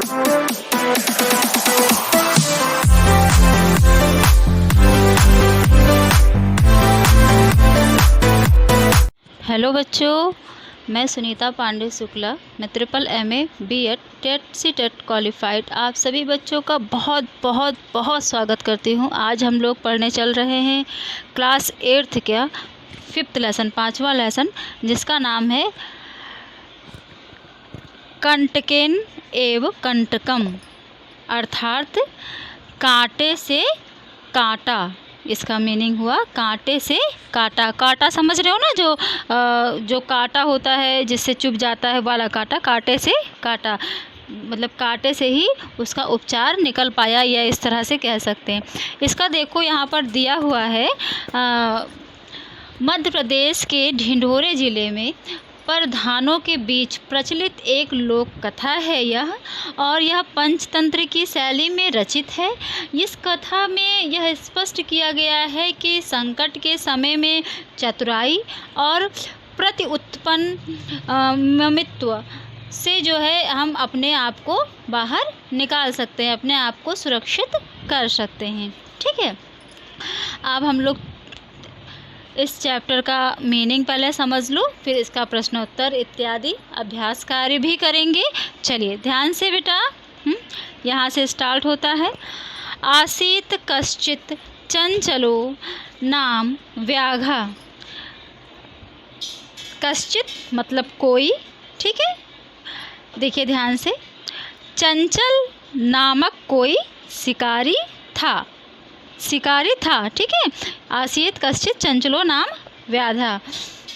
Hello बच्चों, मैं सुनीता पांडे शुक्ला, मैं triple MA B.Ed TET C TET qualified आप सभी बच्चों का बहुत बहुत बहुत स्वागत करती हूँ। आज हम लोग पढ़ने चल रहे हैं क्लास 8th का 5th लेसन, 5वां लेसन, जिसका नाम है कंटकेन एव कंटकम, अर्थात कांटे से कांटा। इसका मीनिंग हुआ कांटे से कांटा। कांटा समझ रहे हो ना, जो कांटा होता है जिससे चुभ जाता है वाला कांटा, कांटे से कांटा मतलब कांटे से ही उसका उपचार निकल पाया, या इस तरह से कह सकते हैं। इसका देखो यहाँ पर दिया हुआ है मध्य प्रदेश के ढिंढोरे ज़िले में प्रधानों के बीच प्रचलित एक लोक कथा है यह, और यह पंचतंत्र की शैली में रचित है। इस कथा में यह स्पष्ट किया गया है कि संकट के समय में चतुराई और प्रति उत्पन्न ममित्व से जो है हम अपने आप को बाहर निकाल सकते हैं, अपने आप को सुरक्षित कर सकते हैं। ठीक है, अब हम लोग इस चैप्टर का मीनिंग पहले समझ लो, फिर इसका प्रश्नोत्तर इत्यादि अभ्यास कार्य भी करेंगे। चलिए ध्यान से बेटा, यहाँ से स्टार्ट होता है। आसीत कश्चित चंचलो नाम व्याघा। कश्चित मतलब कोई, ठीक है, देखिए ध्यान से। चंचल नामक कोई शिकारी था, शिकारी था, ठीक है। आसीत कश्चित चंचलो नाम व्याधा,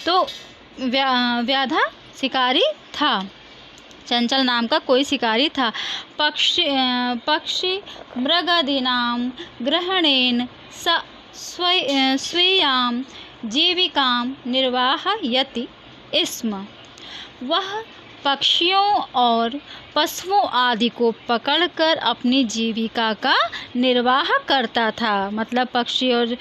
तो व्याधा शिकारी था, चंचल नाम का कोई शिकारी था। पक्षी मृगादीनां ग्रहणेन स स्वीयां जीविकां निर्वाहयति स्म। वह पक्षियों और पशुओं आदि को पकड़कर अपनी जीविका का निर्वाह करता था। मतलब पक्षी और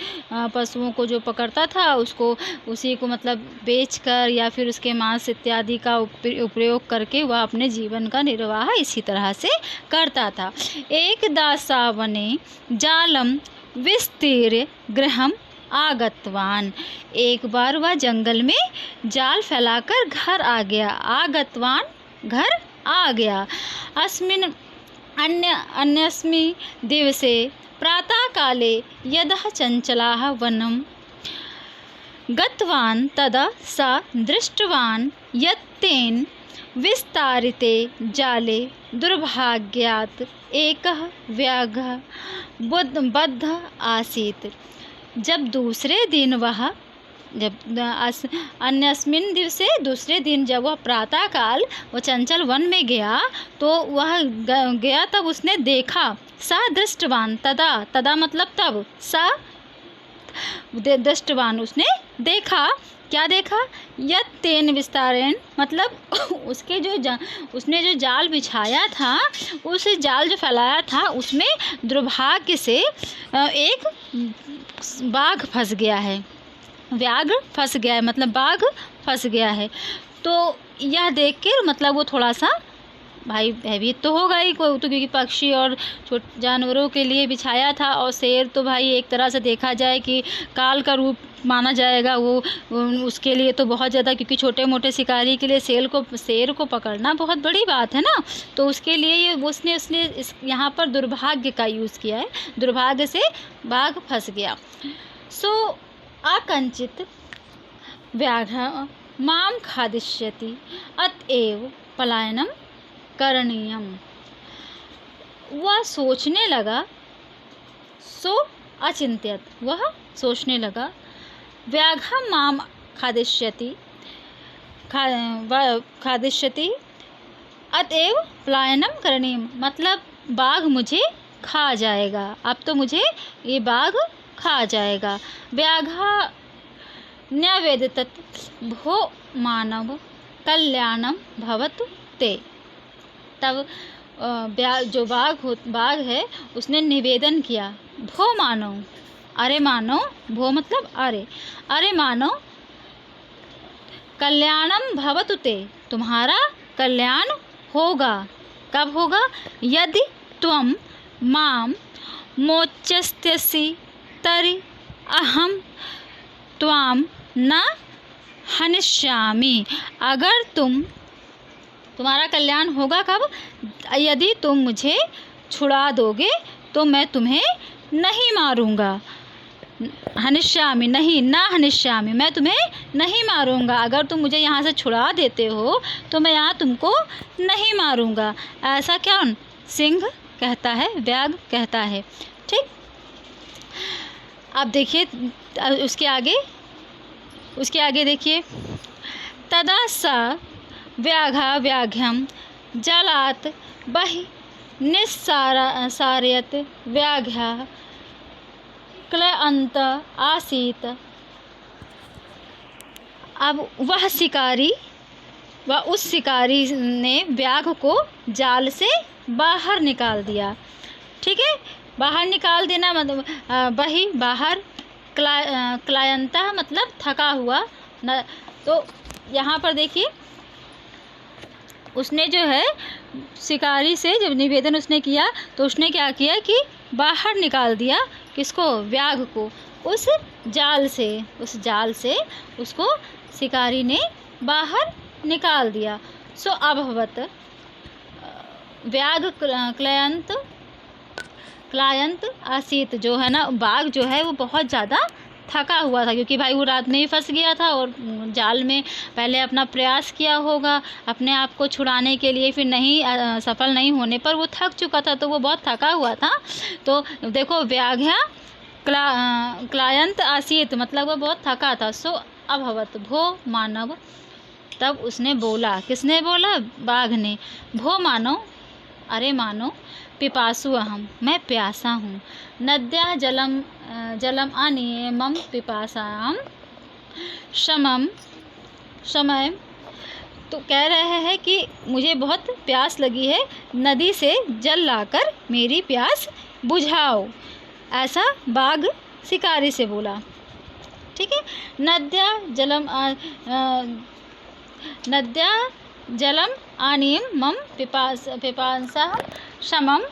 पशुओं को जो पकड़ता था उसी को मतलब बेचकर या फिर उसके मांस इत्यादि का उपयोग करके वह अपने जीवन का निर्वाह इसी तरह से करता था। एक दासावने जालम विस्तीर्य गृहम आगतवान। एक बार वह जंगल में जाल फैलाकर घर आ गया। आगतवान घर आ गया। अन्यस्मिन् दिवसे प्रातःकाले यदा चंचलाः वनं गतवान् तदा स दृष्टवान् यत् तेन विस्तारिते जाले दुर्भाग्यात् एकः व्याघ्रः बद्धः आसीत्। जब दूसरे दिन वह अन्यस्मिन् दिवसे दूसरे दिन जब वह प्रातःकाल वो चंचल वन में गया, तो वह गया तब उसने देखा। सा दृष्टवान, तदा मतलब तब, सा दृष्टवान उसने देखा। क्या देखा? यत् तेन विस्तारेण मतलब उसने जो जाल बिछाया था, उस जाल जो फैलाया था उसमें दुर्भाग्य से एक बाघ फंस गया है। व्याघ्र फंस गया है मतलब बाघ फंस गया है। तो यह देख के मतलब वो थोड़ा सा भाई भयभीत तो होगा ही कोई, तो क्योंकि पक्षी और छोटे जानवरों के लिए बिछाया था, और शेर तो भाई एक तरह से देखा जाए कि काल का रूप माना जाएगा वो उसके लिए तो बहुत ज़्यादा, क्योंकि छोटे मोटे शिकारी के लिए शेर को पकड़ना बहुत बड़ी बात है ना। तो उसके लिए उसने यहाँ पर दुर्भाग्य का यूज़ किया है। दुर्भाग्य से बाघ फंस गया। सो आकंचित व्याघ्रः मां खादिष्यति अतएव पलायनम करणीयम। वह सोचने लगा, सो अचिंत्यत, वह सोचने लगा। व्याघ्रः मां खादिष्यति अतएव पलायनम करणीयम मतलब बाघ मुझे खा जाएगा, अब तो मुझे ये बाघ खा जाएगा। व्याघ्रः न्यवेदयत् भो मानव कल्याणम भवतु ते। तब जो बाघ है उसने निवेदन किया, भो मानो, अरे मानो, भो मतलब अरे मानो, कल्याणम भवतु ते, तुम्हारा कल्याण होगा, कब होगा? यदि त्वं मां मोचस्यसि तर्हि अहं त्वां न हनिष्यामि। अगर तुम्हारा कल्याण होगा कब? यदि तुम मुझे छुड़ा दोगे तो मैं तुम्हें नहीं मारूंगा। हनिष्यामि नहीं, ना हनिष्यामि, मैं तुम्हें नहीं मारूंगा। अगर तुम मुझे यहाँ से छुड़ा देते हो तो मैं यहाँ तुमको नहीं मारूंगा। ऐसा कौन? सिंह कहता है, व्याघ्र कहता है। ठीक, अब देखिए उसके आगे देखिए। तदा स व्याघ्रः व्याघ्रं जलात् बहिः निस्सारयत्। व्याघ्रः क्लयन्त आसीत्। अब उस शिकारी ने व्याघ्र को जाल से बाहर निकाल दिया। ठीक है, बाहर निकाल देना मतलब बही बाहर, क्लायंता मतलब थका हुआ न। तो यहाँ पर देखिए उसने जो है शिकारी से जब निवेदन उसने किया तो उसने क्या किया कि बाहर निकाल दिया। किसको? व्याघ्र को उस जाल से उसको शिकारी ने बाहर निकाल दिया। सो अभवत व्याघ्र क्लायंत आसीत। जो है ना बाघ जो है वो बहुत ज़्यादा थका हुआ था, क्योंकि भाई वो रात में ही फंस गया था और जाल में पहले अपना प्रयास किया होगा अपने आप को छुड़ाने के लिए, फिर नहीं सफल नहीं होने पर वो थक चुका था, तो वो बहुत थका हुआ था। तो देखो व्याघ्र क्लायंत आसीत मतलब वो बहुत थका था। सो अभवत भो मानव। तब उसने बोला, किसने बोला? बाघ ने। भो मानव, अरे मानो, पिपासु अहम, मैं प्यासा हूँ। नद्या जलम आनीय मम पिपासाम शमय। तो कह रहे हैं कि मुझे बहुत प्यास लगी है, नदी से जल लाकर मेरी प्यास बुझाओ। ऐसा बाघ शिकारी से बोला। ठीक है, नद्या जलम आनीय मम पिपासा शमम,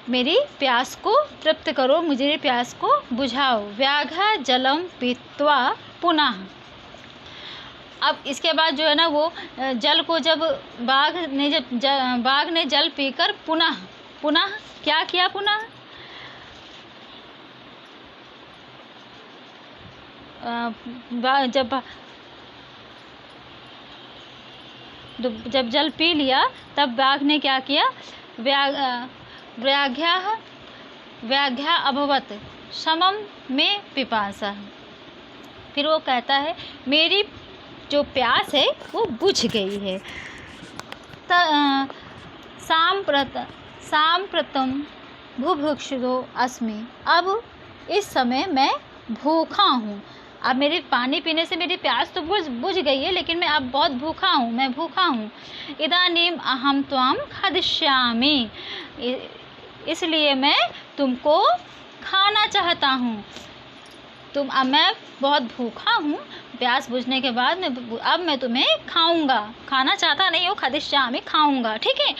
मेरी प्यास को तृप्त करो, मुझे प्यास को बुझाओ। व्याघ्र जलम पीत्वा पुनः। अब इसके बाद जो है ना वो जल को जब बाघ ने जल पीकर पुनः क्या किया? पुनः जब जल पी लिया तब बाघ ने क्या किया? व्याघ्र अभवत शमम में पिपासा। फिर वो कहता है मेरी जो प्यास है वो बुझ गई है। सांप्रतम बुभुक्षुः अस्मि। अब इस समय मैं भूखा हूँ। अब मेरे पानी पीने से मेरी प्यास तो बुझ गई है, लेकिन मैं अब बहुत भूखा हूँ। इदानीम अहम त्वां खादिष्यामि, इसलिए मैं तुमको खाना चाहता हूँ। अब मैं बहुत भूखा हूँ, प्यास बुझने के बाद अब मैं तुम्हें खाऊंगा। खाना चाहता नहीं हूँ, खादिष्यामि खाऊंगा। ठीक है,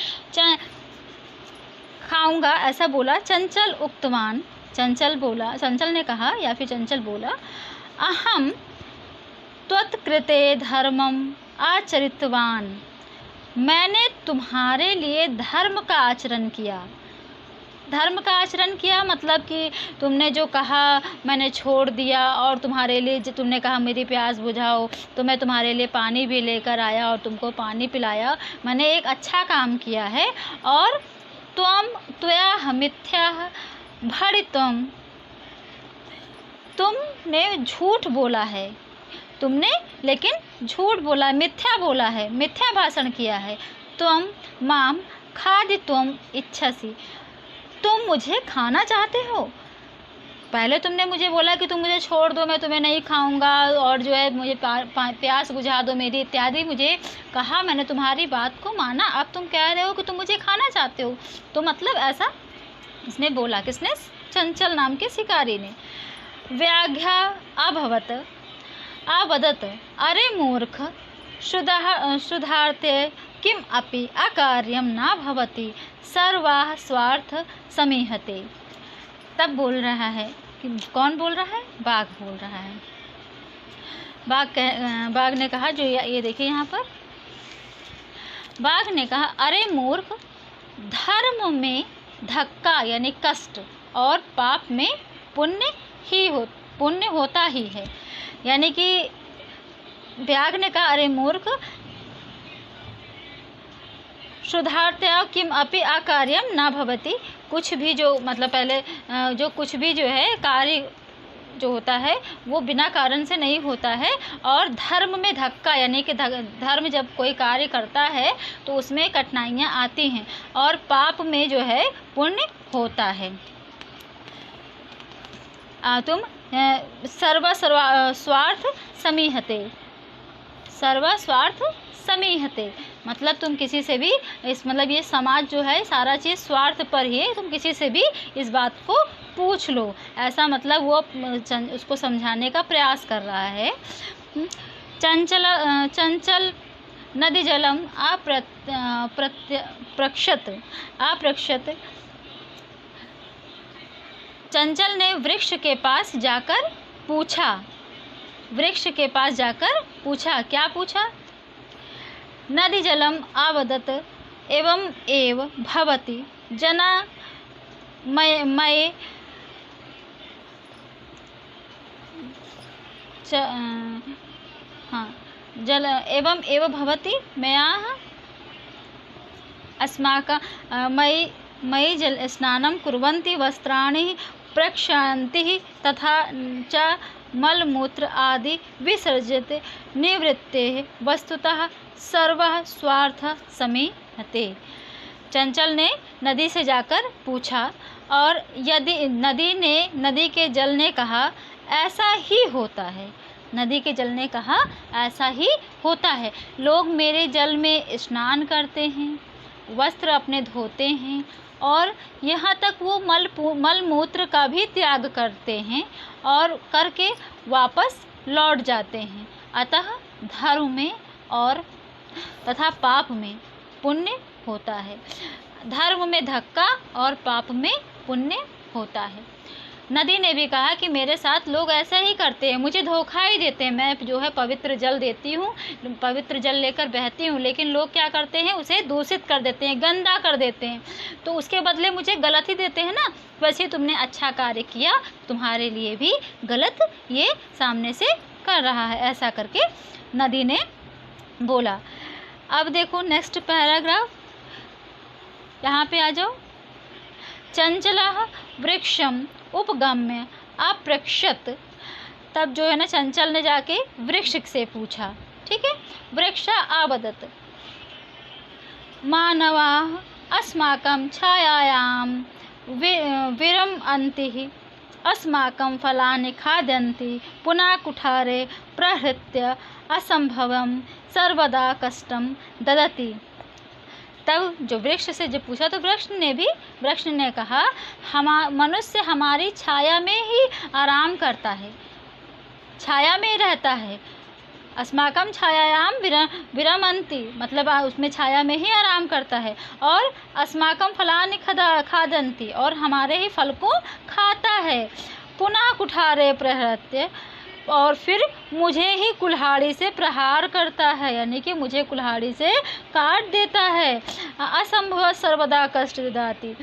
खाऊंगा ऐसा बोला। चंचल उक्तवान, चंचल ने कहा या फिर चंचल बोला, अहम त्वत्कृते धर्मम आचरितवान, मैंने तुम्हारे लिए धर्म का आचरण किया। मतलब कि तुमने जो कहा मैंने छोड़ दिया, और तुम्हारे लिए जो तुमने कहा मेरी प्यास बुझाओ, तो मैं तुम्हारे लिए पानी भी लेकर आया और तुमको पानी पिलाया। मैंने एक अच्छा काम किया है। और त्वया मिथ्या भणितम्, तुमने झूठ बोला है, लेकिन झूठ बोला, मिथ्या बोला है, मिथ्या भाषण किया है। त्वं माम खादितुम् इच्छसि, तुम मुझे खाना चाहते हो। पहले तुमने मुझे बोला कि तुम मुझे छोड़ दो, मैं तुम्हें नहीं खाऊंगा, और जो है मुझे प्यास बुझा दो मेरी इत्यादि मुझे कहा, मैंने तुम्हारी बात को माना। अब तुम कह रहे हो कि तुम मुझे खाना चाहते हो। तो मतलब ऐसा इसने बोला, किसने? चंचल नाम के शिकारी ने। व्याघ्र अभवत अवदत, अरे मूर्ख, शुद्धार्थे किम अपि अकार्यम न भवति सर्वाः स्वार्थ समीहते। तब बोल रहा है कि कौन बोल रहा है? बाघ बोल रहा है। बाघ ने कहा, जो ये देखिए यहाँ पर, बाघ ने कहा, अरे मूर्ख, धर्म में धक्का यानी कष्ट और पाप में पुण्य होता ही है। यानी कि बाघ ने कहा, अरे मूर्ख, शुद्धार्थया किम अपि अकार्यम न भवति, कुछ भी जो मतलब पहले जो कुछ भी जो है कार्य जो होता है वो बिना कारण से नहीं होता है। और धर्म में धक्का यानी कि धर्म जब कोई कार्य करता है तो उसमें कठिनाइयाँ आती हैं, और पाप में जो है पुण्य होता है। तुम स्वार्थ समीहते, स्वार्थ समीहते मतलब तुम किसी से भी मतलब ये समाज जो है सारा चीज़ स्वार्थ पर ही है, तुम किसी से भी इस बात को पूछ लो, ऐसा मतलब वो उसको समझाने का प्रयास कर रहा है। चंचल नदी जलम अप्रक्षत। चंचल ने वृक्ष के पास जाकर क्या पूछा? नदी जलम आवदत एवं एव भवति जना मये जल एवं एव भवति मया अस्माकं मयि जल स्नानं कुर्वन्ति वस्त्राणि प्रक्षान्ति तथा च मलमूत्र आदि विसर्जते निवृत्ते वस्तुतः सर्वः स्वार्थ समीहते। चंचल ने नदी से जाकर पूछा, और यदि नदी के जल ने कहा ऐसा ही होता है। नदी के जल ने कहा ऐसा ही होता है। लोग मेरे जल में स्नान करते हैं, वस्त्र अपने धोते हैं, और यहाँ तक वो मल मूत्र का भी त्याग करते हैं और करके वापस लौट जाते हैं। अतः धर्म में और तथा पाप में पुण्य होता है। धर्म में धक्का और पाप में पुण्य होता है। नदी ने भी कहा कि मेरे साथ लोग ऐसा ही करते हैं, मुझे धोखा ही देते हैं। मैं जो है पवित्र जल देती हूँ, पवित्र जल लेकर बहती हूँ, लेकिन लोग क्या करते हैं, उसे दूषित कर देते हैं, गंदा कर देते हैं, तो उसके बदले मुझे गलत ही देते हैं ना। वैसे तुमने अच्छा कार्य किया, तुम्हारे लिए भी गलत ये सामने से कर रहा है, ऐसा करके नदी ने बोला। अब देखो नेक्स्ट पैराग्राफ, यहाँ पे आ जाओ। चंचलः वृक्षम उपगम्य अप्रक्षत। तब जो है ना चंचल ने जाके वृक्ष से पूछा, ठीक है। वृक्ष आवदत मानवाः अस्माकं छायायां विरमन्ति अस्माकं फलानि खादन्ति पुनः कुठारे प्रहृत्य असंभवं सर्वदा कष्टं ददति। तब जो वृक्ष से जो पूछा तो वृक्ष ने कहा, मनुष्य हमारी छाया में ही आराम करता है, छाया में ही रहता है। अस्माकं छायायाम विरमन्ति मतलब उसमें छाया में ही आराम करता है, और अस्माकं फलानि खादन्ति और हमारे ही फल को खाता है। पुनः कुठारे प्रहृत्य और फिर मुझे ही कुल्हाड़ी से प्रहार करता है, यानी कि मुझे कुल्हाड़ी से काट देता है। असंभव सर्वदा कष्ट ददाति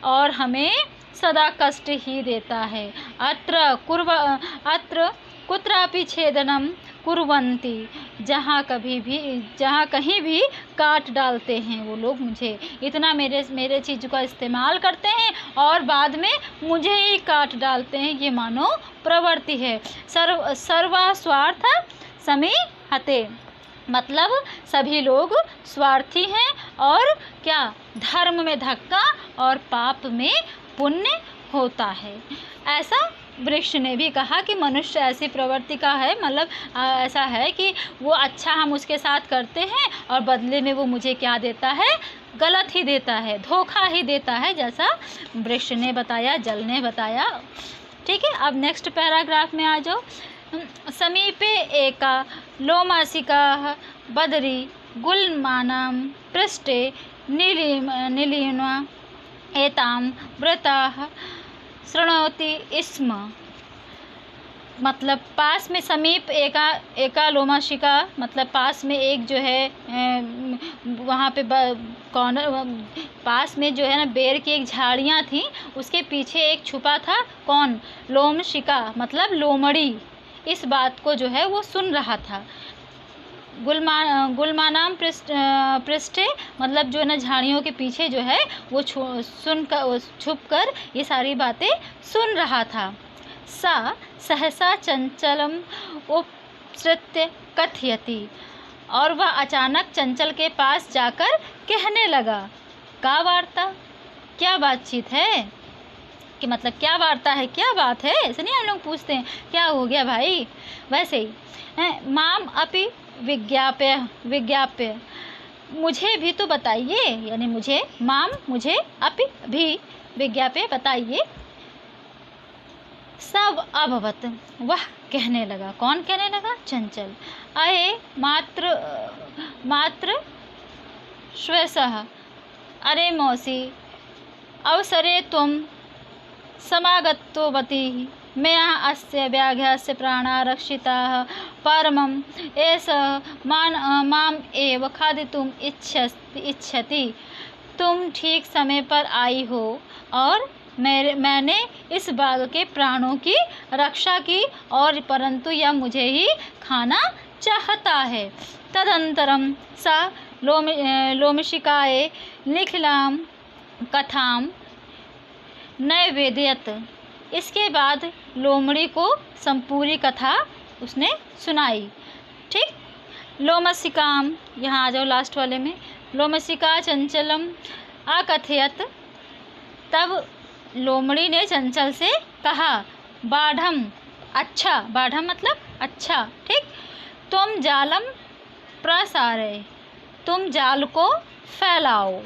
और हमें सदा कष्ट ही देता है। अत्र कुत्रापि छेदनम कुर्वन्ति, जहाँ कहीं भी काट डालते हैं वो लोग मुझे, इतना मेरे चीज़ का इस्तेमाल करते हैं और बाद में मुझे ही काट डालते हैं। ये मानो प्रवृत्ति है। सर्वा स्वार्थ समीहते मतलब सभी लोग स्वार्थी हैं, और क्या, धर्म में धक्का और पाप में पुण्य होता है। ऐसा वृक्ष ने भी कहा कि मनुष्य ऐसी प्रवृत्ति का है, मतलब ऐसा है कि वो अच्छा हम उसके साथ करते हैं और बदले में वो मुझे क्या देता है, गलत ही देता है, धोखा ही देता है, जैसा वृक्ष ने बताया, जल ने बताया। ठीक है, अब नेक्स्ट पैराग्राफ में आ जाओ। समीपे एका लोमशिका बदरी गुल्मानां पृष्ठे निलीना एतां व्रताः शृणोति स्म। मतलब पास में समीप एका लोमशिका, मतलब पास में एक जो है वहाँ पे कॉर्नर पास में जो है ना बेर की एक झाड़ियाँ थी, उसके पीछे एक छुपा था कौन, लोमशिका मतलब लोमड़ी। इस बात को जो है वो सुन रहा था। गुलमानाम पृष्ठे मतलब जो है ना झाड़ियों के पीछे जो है वो छुप कर ये सारी बातें सुन रहा था। सा सहसा चंचलम उपसृत्य कथयति, और वह अचानक चंचल के पास जाकर कहने लगा, का वार्ता, क्या बातचीत है, कि मतलब क्या वार्ता है, क्या बात है, ऐसे नहीं हम लोग पूछते हैं क्या हो गया भाई, वैसे ही माम अपि विज्ञाप्य, मुझे भी तो बताइए, यानी मुझे माम मुझे अपि भी विज्ञाप्य बताइए। सब अभवत, वह कहने लगा, कौन कहने लगा, चंचल। अये मात्र श्वेसः, अरे मौसी अवसरे त्वं समागतवती, मया अस्य व्याघ्रस्य प्राणाः रक्षिताः, परमं एषः माम एव खादितुम् इच्छति। तुम ठीक समय पर आई हो और मैंने इस बाघ के प्राणों की रक्षा की, और परंतु यह मुझे ही खाना चाहता है। तदंतरम सा लोमशिकाए निखिलाम कथाम नैवेद्यत, इसके बाद लोमड़ी को संपूरी कथा उसने सुनाई। ठीक, लोमशिकाम, यहाँ आ जाओ लास्ट वाले में, लोमशिका चंचलम अकथयत, तब लोमड़ी ने चंचल से कहा, बाढ़म, अच्छा, बाढ़म मतलब अच्छा, ठीक, तुम जालम प्रसारे, तुम जाल को फैलाओ,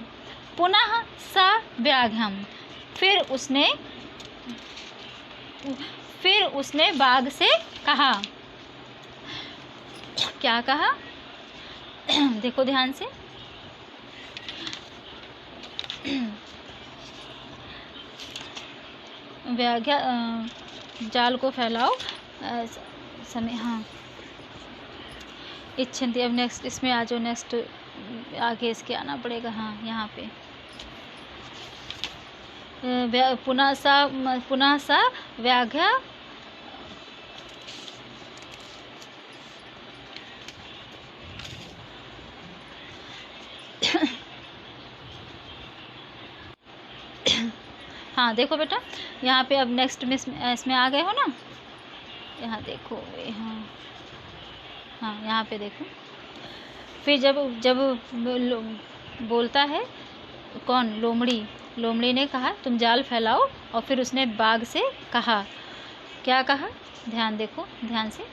पुनः सा व्याघ्रम, फिर उसने बाघ से कहा, क्या कहा देखो ध्यान से, व्याघ्र जाल को फैलाओ समय, हाँ इच्छन्ति। अब नेक्स्ट इसमें आ जाओ, नेक्स्ट आगे इसके आना पड़ेगा, हाँ यहाँ पे पुनः सा व्याघ्र हाँ देखो बेटा, यहाँ पे अब नेक्स्ट में इसमें आ गए हो ना, यहाँ देखो, हाँ यहाँ पे देखो, फिर जब बोलता है कौन, लोमड़ी ने कहा तुम जाल फैलाओ, और फिर उसने बाघ से कहा, क्या कहा, ध्यान देखो ध्यान से,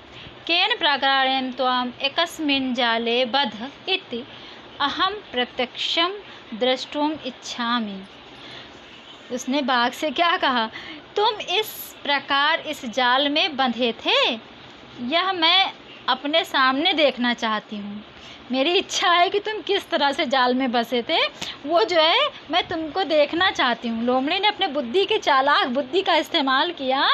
केन प्राकारेण त्वाम एकस्मिन् जाले बध इति अहम प्रत्यक्षम द्रष्टुम इच्छामि। उसने बाघ से क्या कहा, तुम इस प्रकार इस जाल में बंधे थे, यह मैं अपने सामने देखना चाहती हूँ। मेरी इच्छा है कि तुम किस तरह से जाल में बसे थे, वो जो है मैं तुमको देखना चाहती हूँ। लोमड़ी ने अपने बुद्धि के चालाक बुद्धि का इस्तेमाल किया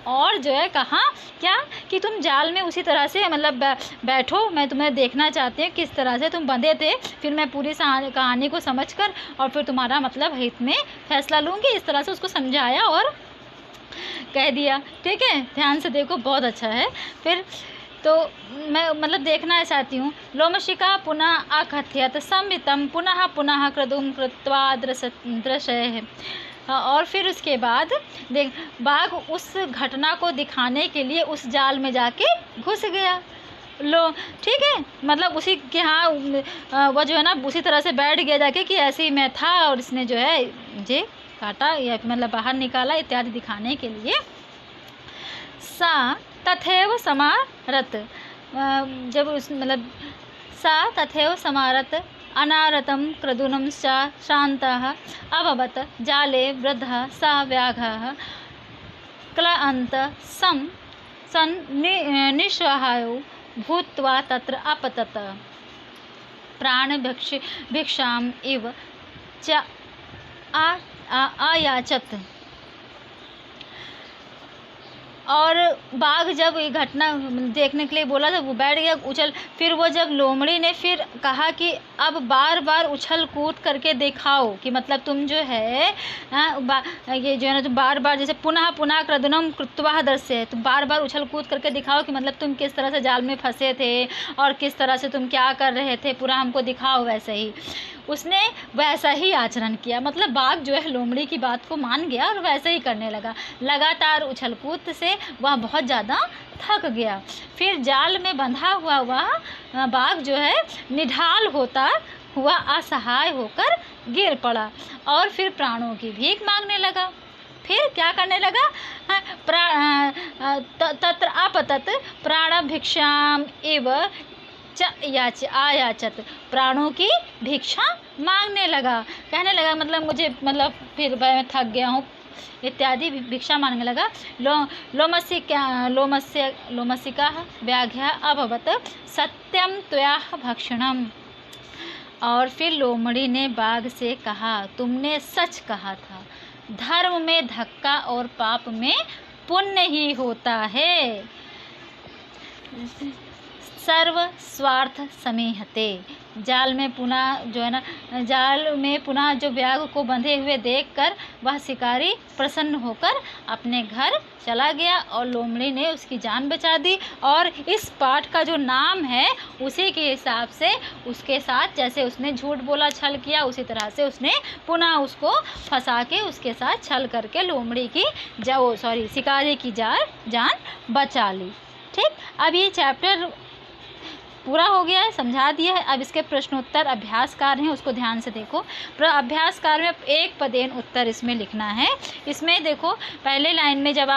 और जो है कहा क्या, कि तुम जाल में उसी तरह से मतलब बैठो, मैं तुम्हें देखना चाहती हूँ किस तरह से तुम बंधे थे, फिर मैं पूरी कहानी को समझकर और फिर तुम्हारा मतलब हित में फैसला लूँगी। इस तरह से उसको समझाया और कह दिया। ठीक है, ध्यान से देखो, बहुत अच्छा है। फिर तो मैं मतलब देखना चाहती हूँ। लोमशिका पुनः अकथयत संवितम पुनः पुनः क्रदुम कृत्वा दृशय। और फिर उसके बाद देख, बाघ उस घटना को दिखाने के लिए उस जाल में जाके घुस गया। लो ठीक है, मतलब उसी के यहाँ वो जो है ना उसी तरह से बैठ गया जाके कि ऐसे ही मैं था और इसने जो है मुझे काटा या मतलब बाहर निकाला इत्यादि दिखाने के लिए। सा तथैव समारत, जब उस मतलब सा तथैव समारत अनारतं क्रदुनं शान्तः अभवत् जाले वृद्धः सा व्याघ्रः क्लान्त निस्सहायो भूत्वा तत्र अपतत भिक्षाम इव च आयाचत। और बाघ जब ये घटना देखने के लिए बोला था वो बैठ गया उछल। फिर वो जब लोमड़ी ने फिर कहा कि अब बार बार उछल कूद करके दिखाओ कि मतलब तुम जो है ये जो है ना तुम बार बार जैसे पुनः पुनः क्रदनम कृत्वा दर्शय, तुम बार बार उछल कूद करके दिखाओ कि मतलब तुम किस तरह से जाल में फंसे थे और किस तरह से तुम क्या कर रहे थे, पूरा हमको दिखाओ। वैसे ही उसने वैसा ही आचरण किया, मतलब बाघ जो है लोमड़ी की बात को मान गया और वैसे ही करने लगा। लगातार उछल कूद से वह बहुत ज़्यादा थक गया। फिर जाल में बंधा हुआ वह बाघ जो है निढाल होता हुआ असहाय होकर गिर पड़ा और फिर प्राणों की भीख मांगने लगा। फिर क्या करने लगा, तत्र अपतत प्राण भिक्षाम एव आयाचत, प्राणों की भिक्षा मांगने लगा। कहने लगा मतलब मुझे मतलब फिर मैं थक गया हूँ इत्यादि भिक्षा मांगने लगा। लोमसिका व्याघ्या अभवत सत्यम त्वया भक्षणम। और फिर लोमड़ी ने बाघ से कहा तुमने सच कहा था, धर्म में धक्का और पाप में पुण्य ही होता है। सर्व स्वार्थ समीहते, जाल में पुनः जो व्याघ को बंधे हुए देखकर वह शिकारी प्रसन्न होकर अपने घर चला गया और लोमड़ी ने उसकी जान बचा दी। और इस पाठ का जो नाम है उसी के हिसाब से उसके साथ जैसे उसने झूठ बोला, छल किया, उसी तरह से उसने पुनः उसको फंसा के उसके साथ छल करके लोमड़ी की शिकारी की जान बचा ली। ठीक, अब ये चैप्टर पूरा हो गया है, समझा दिया है। अब इसके प्रश्नोत्तर अभ्यासकार हैं, उसको ध्यान से देखो। अभ्यासकार में एक पदेन उत्तर इसमें लिखना है। इसमें देखो पहले लाइन में जब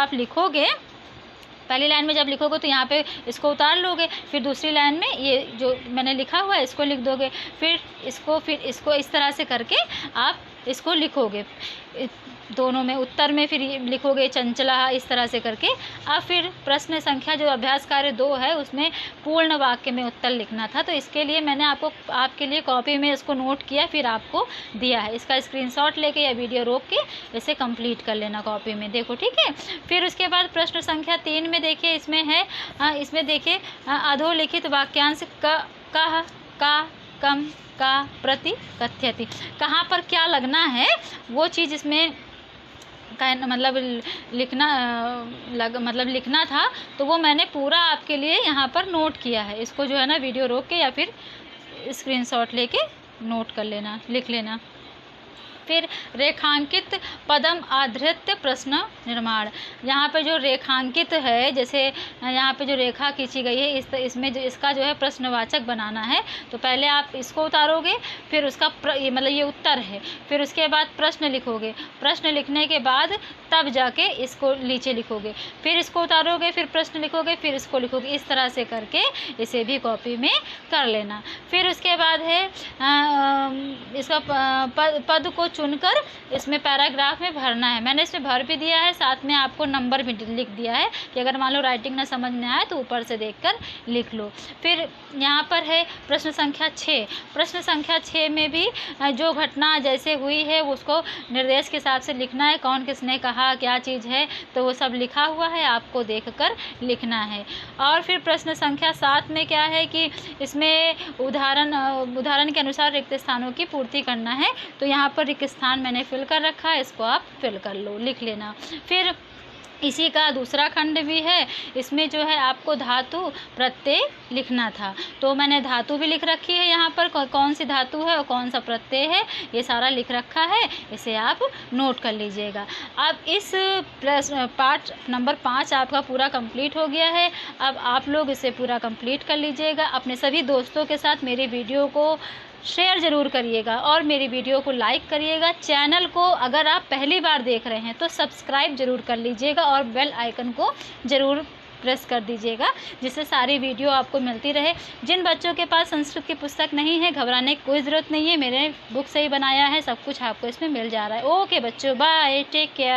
लिखोगे तो यहाँ पे इसको उतार लोगे, फिर दूसरी लाइन में ये जो मैंने लिखा हुआ है इसको लिख दोगे, फिर इसको इस तरह से करके आप इसको लिखोगे। दोनों में उत्तर में फिर लिखोगे चंचला, इस तरह से करके। अब फिर प्रश्न संख्या जो अभ्यास कार्य 2 है उसमें पूर्ण वाक्य में उत्तर लिखना था, तो इसके लिए मैंने आपके लिए कॉपी में इसको नोट किया फिर आपको दिया है। इसका स्क्रीनशॉट लेके या वीडियो रोक के इसे कंप्लीट कर लेना कॉपी में, देखो ठीक है। फिर उसके बाद प्रश्न संख्या 3 में देखिए, इसमें देखिए अधोलिखित वाक्यांश का कम का प्रति कथ्यति, कहाँ पर क्या लगना है वो चीज़ इसमें लिखना था, तो वो मैंने पूरा आपके लिए यहाँ पर नोट किया है। इसको जो है ना वीडियो रोक के या फिर स्क्रीनशॉट लेके नोट कर लेना, लिख लेना। फिर रेखांकित पदम आधृत्य प्रश्न निर्माण, यहाँ पे जो रेखांकित है, जैसे यहाँ पे जो रेखा खींची गई है इसमें जो इसका जो है प्रश्नवाचक बनाना है, तो पहले आप इसको उतारोगे, फिर उसका ये उत्तर है, फिर उसके बाद प्रश्न लिखोगे, प्रश्न लिखने के बाद तब जाके इसको नीचे लिखोगे, फिर इसको उतारोगे, फिर प्रश्न लिखोगे, फिर इसको लिखोगे। इस तरह से करके इसे भी कॉपी में कर लेना। फिर उसके बाद है इसका पद को चुनकर इसमें पैराग्राफ में भरना है। मैंने इसमें भर भी दिया है, साथ में आपको नंबर भी लिख दिया है कि अगर मान लो राइटिंग ना समझ में आए तो ऊपर से देखकर लिख लो। फिर यहाँ पर है प्रश्न संख्या 6। प्रश्न संख्या 6 में भी जो घटना जैसे हुई है उसको निर्देश के हिसाब से लिखना है, कौन किसने कहा, क्या चीज़ है, तो वो सब लिखा हुआ है, आपको देखकर लिखना है। और फिर प्रश्न संख्या 7 में क्या है कि इसमें उदाहरण के अनुसार रिक्त स्थानों की पूर्ति करना है, तो यहाँ पर रिक्त स्थान मैंने फिल कर रखा है, इसको आप फिल कर लो, लिख लेना। फिर इसी का दूसरा खंड भी है, इसमें जो है आपको धातु प्रत्यय लिखना था, तो मैंने धातु भी लिख रखी है यहाँ पर, कौन सी धातु है और कौन सा प्रत्यय है ये सारा लिख रखा है, इसे आप नोट कर लीजिएगा। अब इस पार्ट नंबर 5 आपका पूरा कंप्लीट हो गया है। अब आप लोग इसे पूरा कंप्लीट कर लीजिएगा। अपने सभी दोस्तों के साथ मेरी वीडियो को शेयर ज़रूर करिएगा और मेरी वीडियो को लाइक करिएगा। चैनल को अगर आप पहली बार देख रहे हैं तो सब्सक्राइब ज़रूर कर लीजिएगा और बेल आइकन को ज़रूर प्रेस कर दीजिएगा, जिससे सारी वीडियो आपको मिलती रहे। जिन बच्चों के पास संस्कृत की पुस्तक नहीं है घबराने की कोई ज़रूरत नहीं है, मेरे बुक से ही बनाया है, सब कुछ आपको इसमें मिल जा रहा है। ओके बच्चों, बाय, टेक केयर।